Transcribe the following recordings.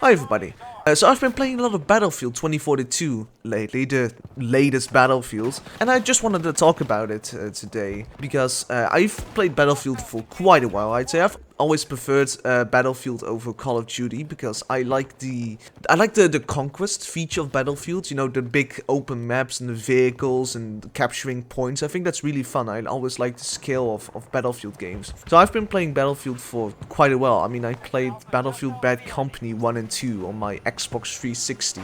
Hi everybody. So I've been playing a lot of Battlefield 2042 lately, the latest Battlefield, and I just wanted to talk about it today, because I've played Battlefield for quite a while. I'd say I've always preferred Battlefield over Call of Duty, because I like the conquest feature of Battlefield, you know, the big open maps and the vehicles and capturing points. I think that's really fun. I always like the scale of Battlefield games. So I've been playing Battlefield for quite a while. I mean, I played Battlefield Bad Company 1 and 2 on my Xbox 360.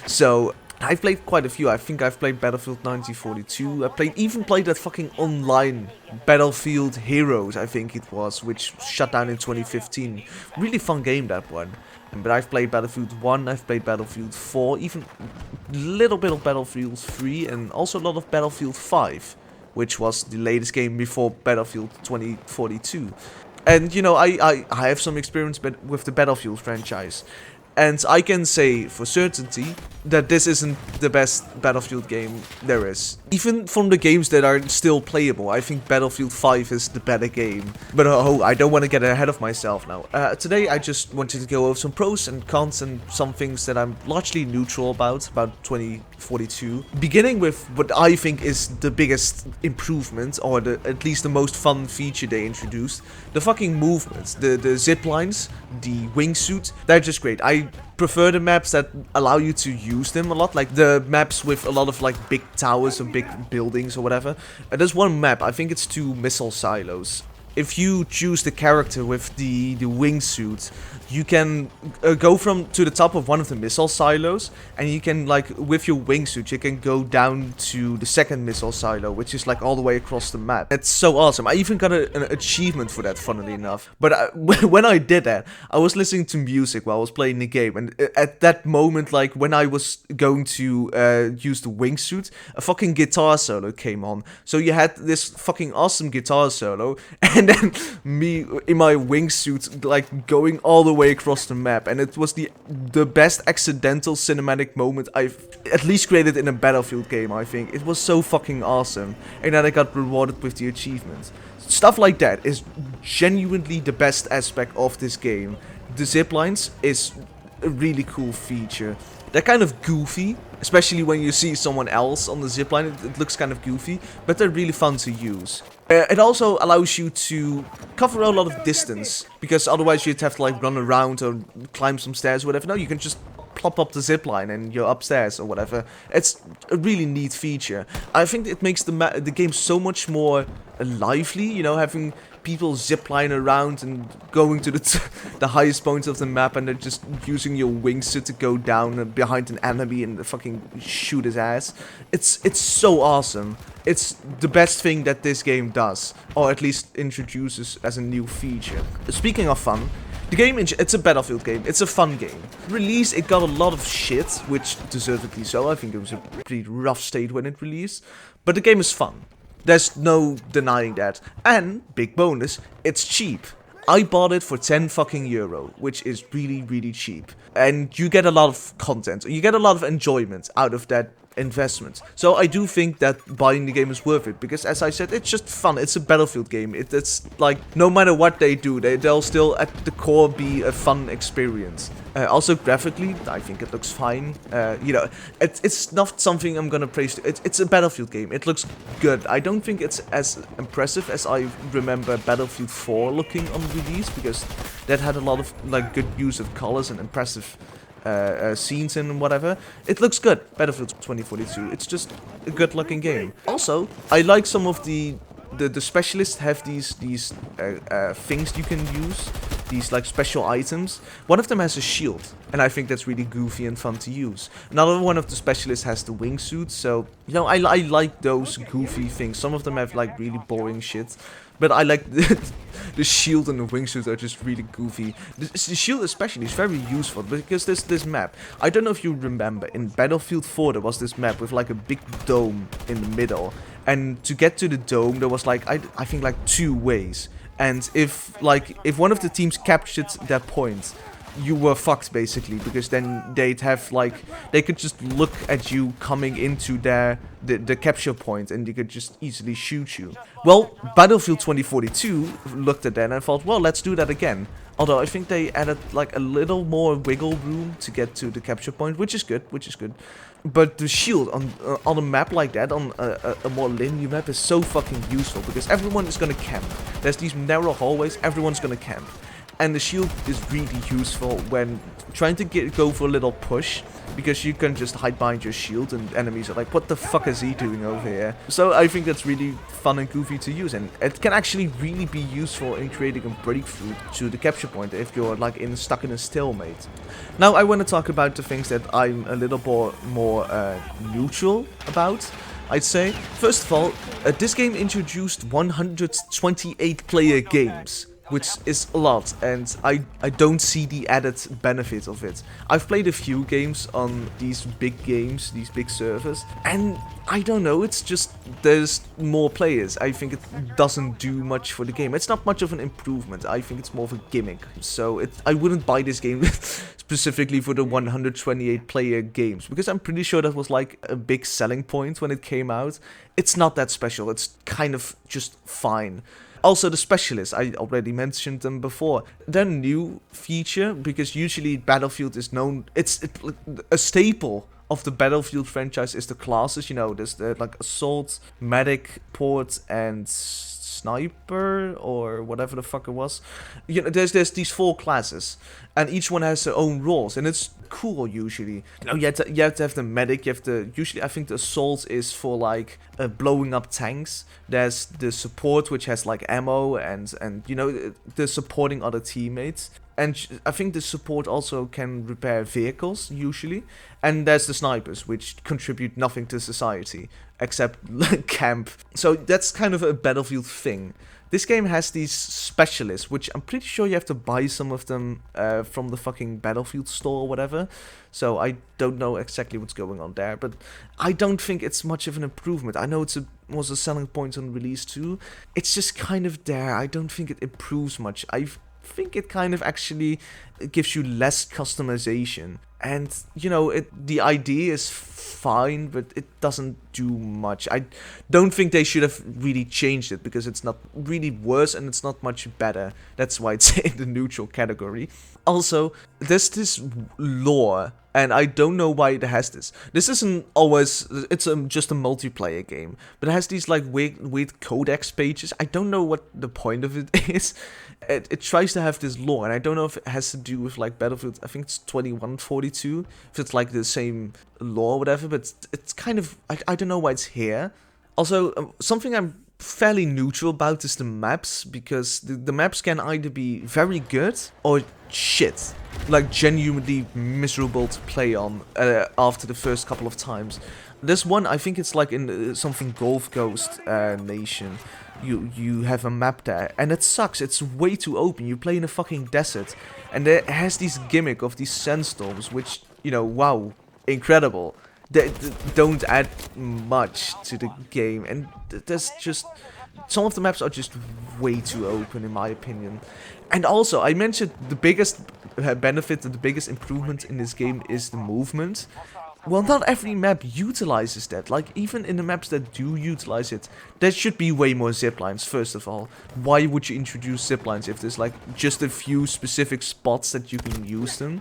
So I've played quite a few. I think I've played Battlefield 1942. I even played that fucking online Battlefield Heroes, I think it was, which shut down in 2015. Really fun game, that one. But I've played Battlefield 1, I've played Battlefield 4, even a little bit of Battlefield 3, and also a lot of Battlefield 5, which was the latest game before Battlefield 2042. And, you know, I have some experience with the Battlefield franchise. And I can say for certainty that this isn't the best Battlefield game there is. Even from the games that are still playable, I think Battlefield 5 is the better game. But oh, I don't want to get ahead of myself now. Today I just wanted to go over some pros and cons and some things that I'm largely neutral about 2042. Beginning with what I think is the biggest improvement, or at least the most fun feature they introduced. The fucking movements, the zip lines, the wingsuit, they're just great. I prefer the maps that allow you to use them a lot, like the maps with a lot of like big towers or big buildings or whatever. There's one map, I think it's 2 missile silos. If you choose the character with the wingsuit, you can go to the top of one of the missile silos, and you can, like, with your wingsuit, you can go down to the second missile silo, which is like all the way across the map. It's so awesome. I even got an achievement for that, funnily enough. But when I did that, I was listening to music while I was playing the game, and at that moment, like when I was going to use the wingsuit, a fucking guitar solo came on. So you had this fucking awesome guitar solo, and then me in my wingsuit, like, going all the way across the map, and it was the best accidental cinematic moment I've at least created in a Battlefield game, I think. It was so fucking awesome, and then I got rewarded with the achievement. Stuff like that is genuinely the best aspect of this game. The ziplines is a really cool feature. They're kind of goofy, especially when you see someone else on the zipline. It looks kind of goofy, but they're really fun to use. It also allows you to cover a lot of distance, because otherwise you'd have to like run around or climb some stairs or whatever. No, you can just plop up the zipline and you're upstairs or whatever. It's a really neat feature. I think it makes the game so much more lively, you know, having people zipline around and going to the highest points of the map, and they're just using your wingsuit to go down behind an enemy and fucking shoot his ass. It's so awesome. It's the best thing that this game does, or at least introduces as a new feature. Speaking of fun, the game, it's a Battlefield game, it's a fun game. Release, it got a lot of shit, which deservedly so. I think it was a pretty rough state when it released, but the game is fun. There's no denying that. And, big bonus, it's cheap. I bought it for 10 fucking euro, which is really, really cheap. And you get a lot of content, you get a lot of enjoyment out of that investment. So I do think that buying the game is worth it, because as I said, it's just fun. It's a Battlefield game. It's like, no matter what they do, they'll still at the core be a fun experience. Also graphically, I think it looks fine. You know, it's not something I'm gonna praise. It's a Battlefield game. It looks good. I don't think it's as impressive as I remember Battlefield 4 looking on release, because that had a lot of like good use of colors and impressive scenes and whatever. It looks good. Battlefield 2042. It's just a good looking game. Also, I like some of the specialists have these things you can use. These like special items. One of them has a shield, and I think that's really goofy and fun to use. Another one of the specialists has the wingsuit, so, you know, I like those goofy things. Some of them have like really boring shit, but I like the shield and the wingsuit are just really goofy. The shield especially is very useful, because there's this map. I don't know if you remember, in Battlefield 4 there was this map with like a big dome in the middle, and to get to the dome there was like, I think like 2 ways. And if one of the teams captured that point, you were fucked basically, because then they'd have like, they could just look at you coming into the capture point, and they could just easily shoot you. Well, Battlefield 2042 looked at that and thought, well, let's do that again. Although I think they added like a little more wiggle room to get to the capture point, which is good, But the shield on a map like that, on a more linear map, is so fucking useful because everyone is gonna camp. There's these narrow hallways, everyone's gonna camp. And the shield is really useful when trying to go for a little push, because you can just hide behind your shield and enemies are like, what the fuck is he doing over here? So I think that's really fun and goofy to use, and it can actually really be useful in creating a breakthrough to the capture point if you're like stuck in a stalemate. Now I want to talk about the things that I'm a little more neutral about, I'd say. First of all, this game introduced 128 player games, which is a lot, and I don't see the added benefit of it. I've played a few games on these big games, these big servers, and I don't know, it's just there's more players. I think it doesn't do much for the game. It's not much of an improvement. I think it's more of a gimmick. So I wouldn't buy this game specifically for the 128 player games, because I'm pretty sure that was like a big selling point when it came out. It's not that special. It's kind of just fine. Also, the specialists, I already mentioned them before. They're a new feature, because usually Battlefield is known, it's a staple of the Battlefield franchise is the classes, you know, there's the, like, Assault, Medic, Port, and Sniper, or whatever the fuck it was. You know, there's these 4 classes, and each one has their own roles, and it's cool usually. You know, you have to have the Medic, you have the, usually I think the Assault is for like blowing up tanks. There's the Support, which has like ammo and you know, the supporting other teammates. And I think the Support also can repair vehicles, usually. And there's the Snipers, which contribute nothing to society, except camp. So that's kind of a Battlefield thing. This game has these specialists, which I'm pretty sure you have to buy some of them from the fucking Battlefield store or whatever. So I don't know exactly what's going on there, but I don't think it's much of an improvement. I know was a selling point on release too. It's just kind of there. I don't think it improves much. I think it kind of actually gives you less customization. And, you know, the idea is fine, but it doesn't do much. I don't think they should have really changed it, because it's not really worse and it's not much better. That's why it's in the neutral category. Also, there's this lore, and I don't know why it has this. This isn't always, it's just a multiplayer game, but it has these like weird codex pages. I don't know what the point of it is. It tries to have this lore, and I don't know if it has to do with like Battlefield, I think it's 2142, if it's like the same lore or whatever, but it's kind of, I don't know why it's here. Also, something I'm fairly neutral about is the maps, because the maps can either be very good or shit, like genuinely miserable to play on after the first couple of times. There's one, I think it's like in something Gulf Coast nation. You have a map there, and it sucks. It's way too open. You play in a fucking desert, and it has this gimmick of these sandstorms, which, you know, wow, incredible. They don't add much to the game, and there's just, some of the maps are just way too open in my opinion. And also, I mentioned the biggest benefit and the biggest improvement in this game is the movement. Well, not every map utilizes that. Like, even in the maps that do utilize it, there should be way more ziplines, first of all. Why would you introduce ziplines if there's, like, just a few specific spots that you can use them?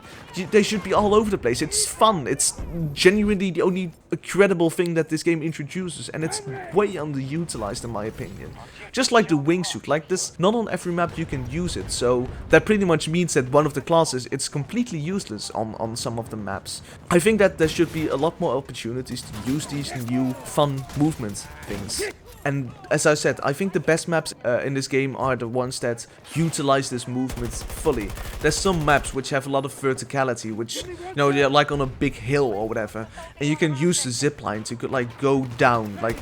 They should be all over the place. It's fun. It's genuinely the only credible thing that this game introduces, and it's way underutilized in my opinion. Just like the wingsuit, like this, not on every map you can use it, so that pretty much means that one of the classes, it's completely useless on some of the maps. I think that there should be a lot more opportunities to use these new fun movement things. And as I said, I think the best maps in this game are the ones that utilize this movement fully. There's some maps which have a lot of verticality, which, you know, they're like on a big hill or whatever, and you can use the zipline to like go down like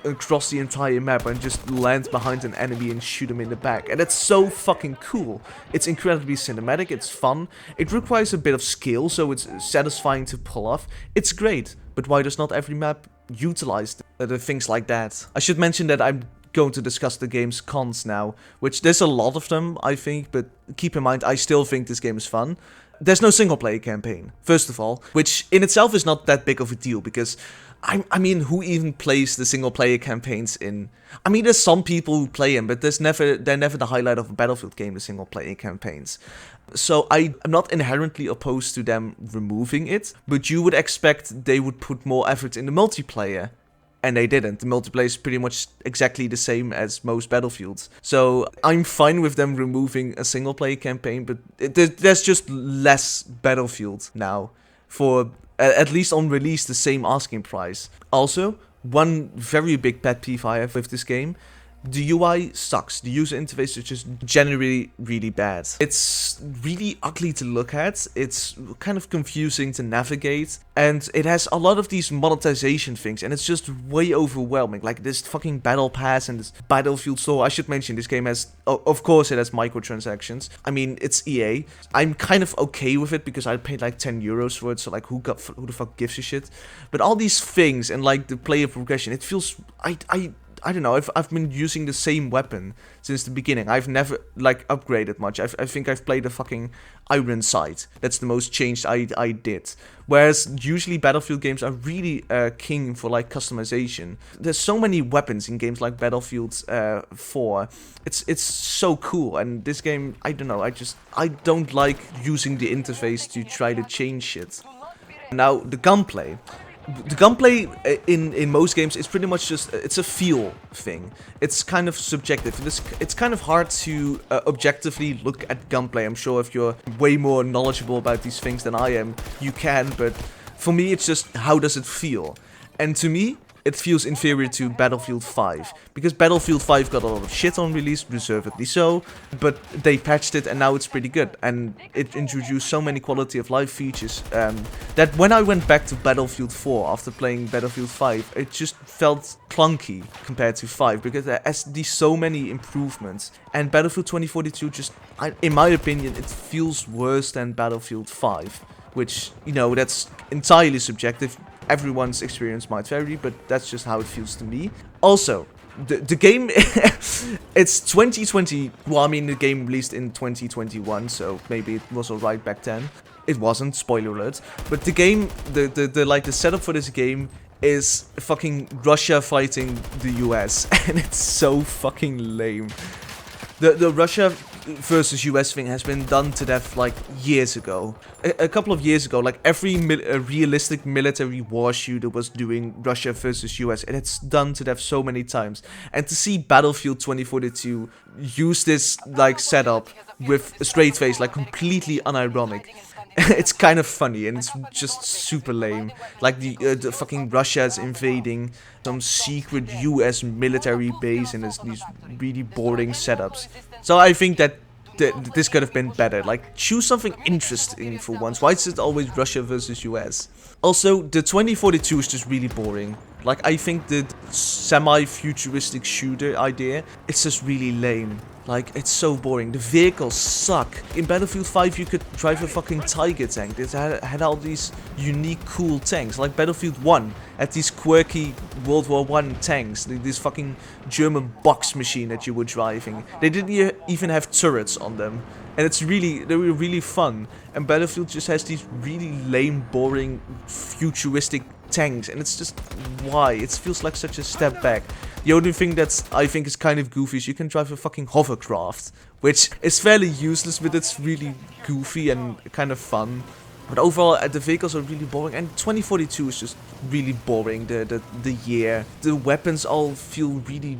across the entire map and just land behind an enemy and shoot them in the back. And that's so fucking cool. It's incredibly cinematic, it's fun, it requires a bit of skill, so it's satisfying to pull off. It's great, but why does not every map utilize the things like that? I should mention that I'm going to discuss the game's cons now, which there's a lot of them, I think, but keep in mind, I still think this game is fun. There's no single player campaign, first of all, which in itself is not that big of a deal because I mean, who even plays the single player campaigns in? I mean, there's some people who play them, but they're never the highlight of a Battlefield game, the single player campaigns. So I'm not inherently opposed to them removing it, but you would expect they would put more effort in the multiplayer. And they didn't. The multiplayer is pretty much exactly the same as most Battlefields. So I'm fine with them removing a single player campaign, but there's just less Battlefield now for at least on release the same asking price. Also, one very big pet peeve I have with this game: the UI sucks. The user interface is just generally really bad. It's really ugly to look at, it's kind of confusing to navigate, and it has a lot of these monetization things, and it's just way overwhelming. Like this fucking battle pass and this Battlefield store. I should mention this game has, of course it has microtransactions. I mean, it's EA. I'm kind of okay with it because I paid like 10 euros for it, so like who the fuck gives a shit? But all these things and like the player progression, it feels, I don't know, I've been using the same weapon since the beginning. I've never, like, upgraded much. I think I've played a fucking iron sight. That's the most changed I did. Whereas, usually Battlefield games are really king for, like, customization. There's so many weapons in games like Battlefield 4. It's so cool. And this game, I don't know, I don't like using the interface to try to change shit. Now, the gunplay. The gunplay in most games is pretty much just, it's a feel thing. It's kind of subjective. It's kind of hard to objectively look at gunplay. I'm sure if you're way more knowledgeable about these things than I am, you can, but for me it's just, how does it feel? And to me, it feels inferior to Battlefield 5, because Battlefield 5 got a lot of shit on release, deservedly so, but they patched it and now it's pretty good, and it introduced so many quality of life features that when I went back to Battlefield 4 after playing Battlefield 5, it just felt clunky compared to 5, because there has these so many improvements, and Battlefield 2042 just, in my opinion, it feels worse than Battlefield 5, which, you know, that's entirely subjective. Everyone's experience might vary, but that's just how it feels to me. Also, the game, it's 2020, well, I mean, the game released in 2021, so maybe it was alright back then. It wasn't, spoiler alert. But the game, the setup for this game is fucking Russia fighting the US, and it's so fucking lame. The Russia versus US thing has been done to death like years ago. A couple of years ago, like every realistic military war shooter was doing Russia versus US, and it's done to death so many times. And to see Battlefield 2042 use this like setup with a straight face, like completely unironic, it's kind of funny, and it's just super lame. Like the fucking Russia's invading some secret US military base, and there's these really boring setups. So I think that this could have been better. Like, choose something interesting for once. Why is it always Russia versus US? Also, the 2042 is just really boring. Like, I think the semi-futuristic shooter idea, it's just really lame. Like, it's so boring. The vehicles suck. In Battlefield 5, you could drive a fucking Tiger tank. It had all these unique, cool tanks. Like Battlefield 1 had these quirky World War I tanks. This fucking German box machine that you were driving. They didn't even have turrets on them. And they were really fun. And Battlefield just has these really lame, boring, futuristic tanks, and it's just, why? It feels like such a step back. The only thing that I think is kind of goofy is you can drive a fucking hovercraft, which is fairly useless, but it's really goofy and kind of fun. But overall, the vehicles are really boring, and 2042 is just really boring. The year, the weapons all feel really.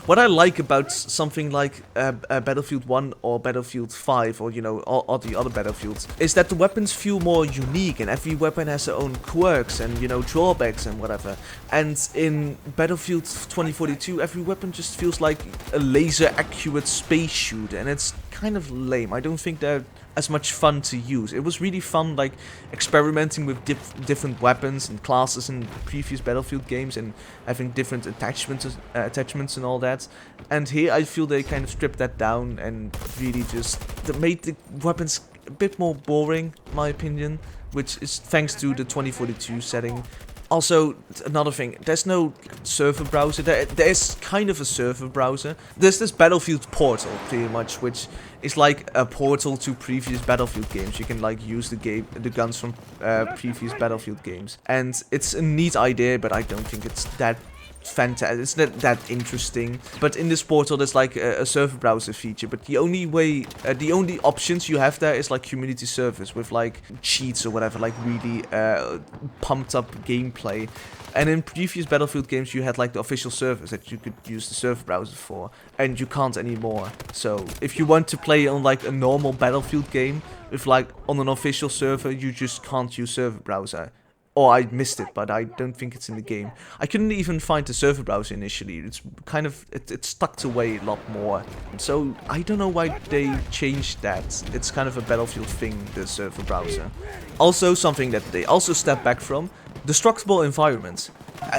What I like about something like Battlefield 1 or Battlefield 5 or, you know, all the other Battlefields is that the weapons feel more unique, and every weapon has their own quirks and, you know, drawbacks and whatever. And in Battlefield 2042, every weapon just feels like a laser accurate space shoot, and it's kind of lame. I don't think they're as much fun to use. It was really fun, like, experimenting with different weapons and classes in previous Battlefield games, and having different attachments and all that. And here I feel they kind of stripped that down and really just made the weapons a bit more boring, in my opinion, which is thanks to the 2042 setting. Also, another thing, there's no server browser. There's kind of a server browser. There's this Battlefield portal, pretty much, which is like a portal to previous Battlefield games. You can like use the guns from previous Battlefield games, and it's a neat idea, but I don't think it's that fantastic. It's not that interesting. But in this portal, there's like a server browser feature. But the only way, the only options you have there is like community servers with like cheats or whatever, like really pumped up gameplay. And in previous Battlefield games, you had like the official servers that you could use the server browser for, and you can't anymore. So if you want to play on like a normal Battlefield game with like on an official server, you just can't use server browser. Or I missed it, but I don't think it's in the game. I couldn't even find the server browser initially. It's kind of, it's tucked away a lot more. So I don't know why they changed that. It's kind of a Battlefield thing, the server browser. Also, something that they also stepped back from, destructible environments.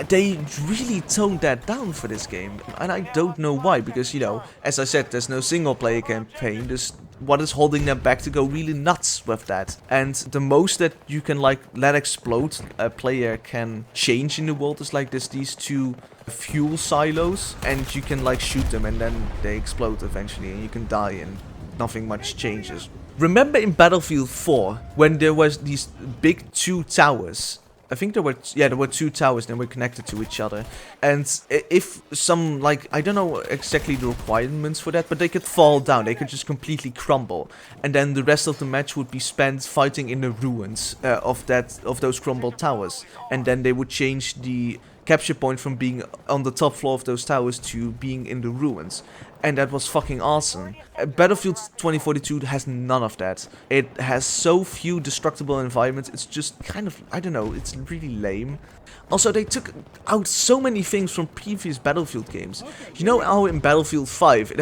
They really toned that down for this game, and I don't know why, because, you know, as I said, there's no single player campaign. There's what is holding them back to go really nuts with that. And the most that you can like let explode a player can change in the world is like these two fuel silos, and you can like shoot them and then they explode eventually and you can die and nothing much changes. Remember in Battlefield 4 when there was these big two towers? I think there were two towers and they were connected to each other. And if some, like, I don't know exactly the requirements for that, but they could fall down, they could just completely crumble. And then the rest of the match would be spent fighting in the ruins of those crumbled towers. And then they would change the capture point from being on the top floor of those towers to being in the ruins. And that was fucking awesome. Battlefield 2042 has none of that. It has so few destructible environments, it's just kind of, I don't know, it's really lame. Also, they took out so many things from previous Battlefield games. You know how in Battlefield 5,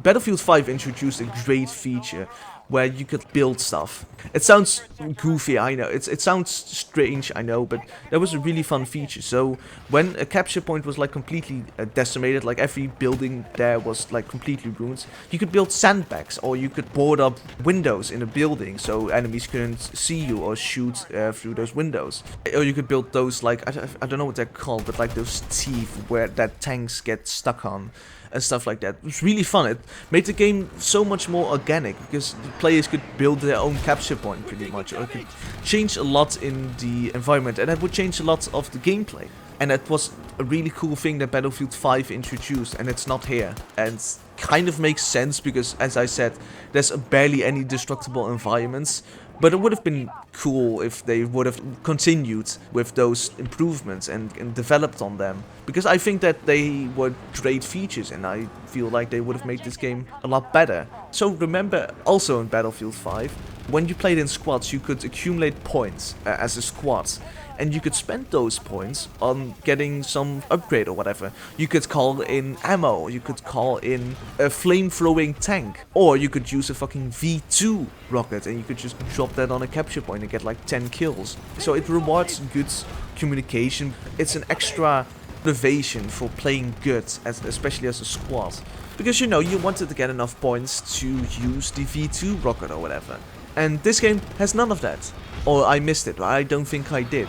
Battlefield 5 introduced a great feature where you could build stuff. It sounds goofy, I know, it sounds strange, I know, but that was a really fun feature. So when a capture point was like completely decimated, like every building there was like completely ruined, you could build sandbags, or you could board up windows in a building so enemies couldn't see you or shoot through those windows. Or you could build those, like, I don't know what they're called, but like those teeth where that tanks get stuck on. And stuff like that. It was really fun. It made the game so much more organic because the players could build their own capture point pretty much, or it could change a lot in the environment, and that would change a lot of the gameplay. And that was a really cool thing that Battlefield 5 introduced, and it's not here. And kind of makes sense because, as I said, there's barely any destructible environments. But it would have been cool if they would have continued with those improvements and developed on them. Because I think that they were great features, and I feel like they would have made this game a lot better. So remember, also in Battlefield 5, when you played in squads, you could accumulate points as a squad. And you could spend those points on getting some upgrade or whatever. You could call in ammo, you could call in a flame-throwing tank, or you could use a fucking V2 rocket and you could just drop that on a capture point and get like 10 kills. So it rewards good communication. It's an extra motivation for playing good, especially as a squad. Because, you know, you wanted to get enough points to use the V2 rocket or whatever. And this game has none of that. Or I missed it. I don't think I did.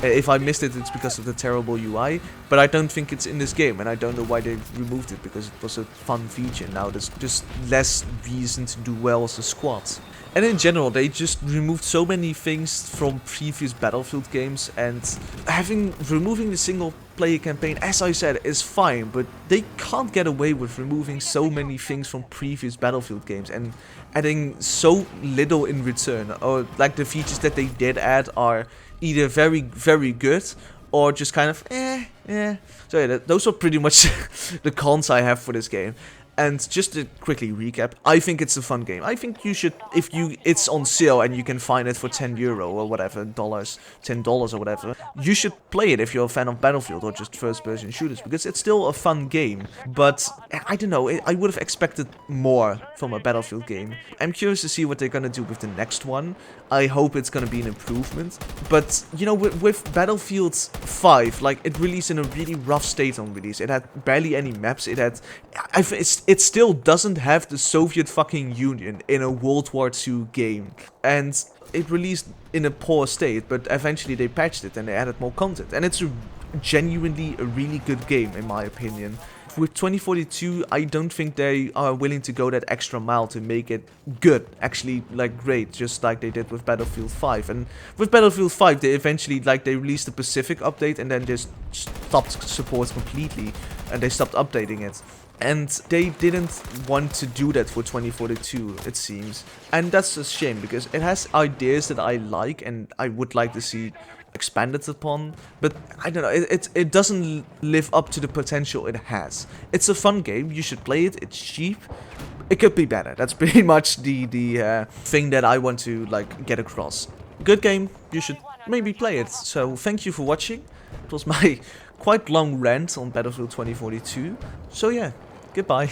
If I missed it, it's because of the terrible UI. But I don't think it's in this game. And I don't know why they removed it. Because it was a fun feature. Now there's just less reason to do well as a squad. And in general, they just removed so many things from previous Battlefield games. And removing the single player campaign, as I said, is fine. But they can't get away with removing so many things from previous Battlefield games. And adding so little in return. Or like the features that they did add are either very, very good or just kind of So yeah, those are pretty much the cons I have for this game. And just to quickly recap, I think it's a fun game. I think you should, it's on sale and you can find it for €10 or whatever, $10 or whatever, you should play it if you're a fan of Battlefield or just first-person shooters, because it's still a fun game. But I don't know, I would have expected more from a Battlefield game. I'm curious to see what they're gonna do with the next one. I hope it's gonna be an improvement. But, you know, with Battlefield 5, like, it released in a really rough state on release. It had barely any maps. It still doesn't have the Soviet fucking Union in a World War II game. And it released in a poor state, but eventually they patched it and they added more content. And it's genuinely a really good game, in my opinion. With 2042, I don't think they are willing to go that extra mile to make it good, actually, like, great, just like they did with Battlefield 5. And with Battlefield 5, they eventually, like, they released the Pacific update and then just stopped support completely, and they stopped updating it. And they didn't want to do that for 2042, it seems. And that's a shame, because it has ideas that I like and I would like to see expanded upon, but I don't know, it doesn't live up to the potential it has. It's a fun game, you should play it, it's cheap. It could be better, that's pretty much the thing that I want to, like, get across. Good game, you should maybe play it. So thank you for watching. It was my quite long rant on Battlefield 2042. So yeah, goodbye.